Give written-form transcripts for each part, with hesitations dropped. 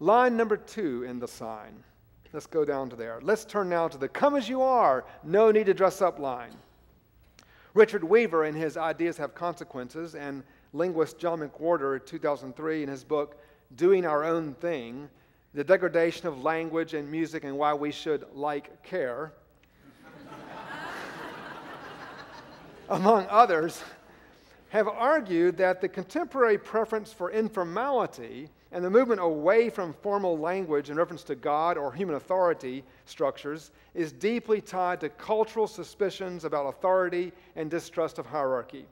Line number 2 in the sign. Let's go down to there. Let's turn now to the "come as you are, no need to dress up" line. Richard Weaver, in his Ideas Have Consequences, and linguist John McWhorter, 2003, in his book, Doing Our Own Thing, The Degradation of Language and Music and Why We Should Like Care, among others, have argued that the contemporary preference for informality and the movement away from formal language in reference to God or human authority structures is deeply tied to cultural suspicions about authority and distrust of hierarchy.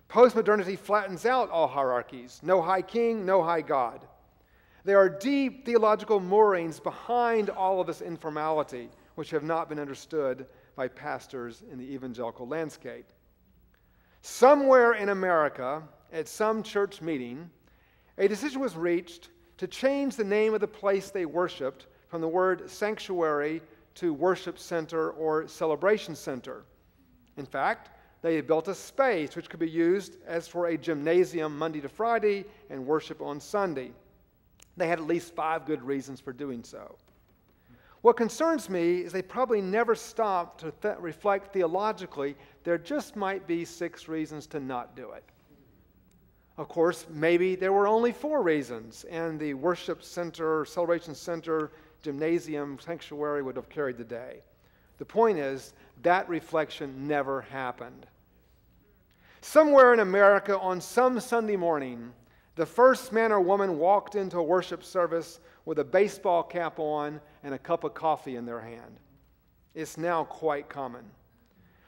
Postmodernity flattens out all hierarchies. No high king, no high God. There are deep theological moorings behind all of this informality, which have not been understood by pastors in the evangelical landscape. Somewhere in America, at some church meeting, a decision was reached to change the name of the place they worshiped from the word sanctuary to worship center or celebration center. In fact, they had built a space which could be used as for a gymnasium Monday to Friday and worship on Sunday. They had at least 5 good reasons for doing so. What concerns me is they probably never stopped to reflect theologically. There just might be 6 reasons to not do it. Of course, maybe there were only 4 reasons, and the worship center, celebration center, gymnasium, sanctuary would have carried the day. The point is, that reflection never happened. Somewhere in America on some Sunday morning, the first man or woman walked into a worship service with a baseball cap on and a cup of coffee in their hand. It's now quite common.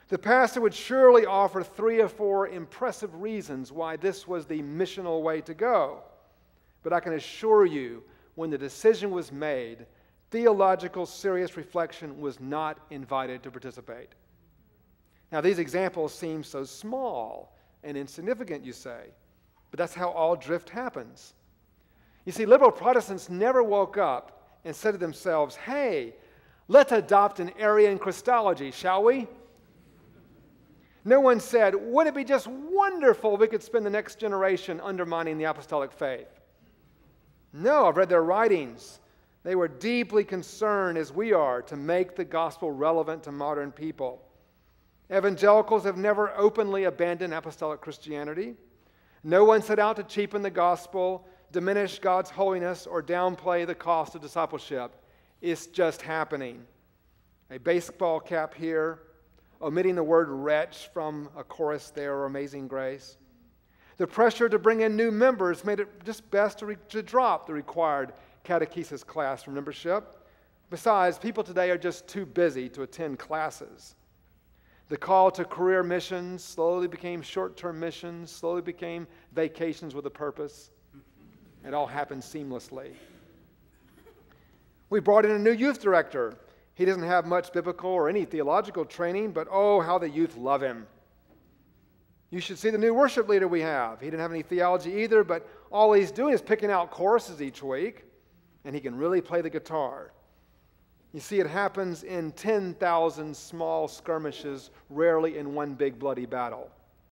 The pastor would surely offer 3 or 4 impressive reasons why this was the missional way to go. But I can assure you, when the decision was made, theological serious reflection was not invited to participate. Now, these examples seem so small and insignificant, you say, but that's how all drift happens. You see, liberal Protestants never woke up and said to themselves, "Hey, let's adopt an Arian Christology, shall we?" No one said, "Wouldn't it be just wonderful if we could spend the next generation undermining the apostolic faith?" No, I've read their writings. They were deeply concerned, as we are, to make the gospel relevant to modern people. Evangelicals have never openly abandoned apostolic Christianity. No one set out to cheapen the gospel, diminish God's holiness, or downplay the cost of discipleship. It's just happening. A baseball cap here, omitting the word wretch from a chorus there, or Amazing Grace. The pressure to bring in new members made it just best to drop the required catechesis class from membership. Besides, people today are just too busy to attend classes. The call to career missions slowly became short-term missions, slowly became vacations with a purpose. It all happened seamlessly. We brought in a new youth director. He doesn't have much biblical or any theological training, but oh, how the youth love him. You should see the new worship leader we have. He didn't have any theology either, but all he's doing is picking out choruses each week, and he can really play the guitar. You see, it happens in 10,000 small skirmishes, rarely in one big bloody battle.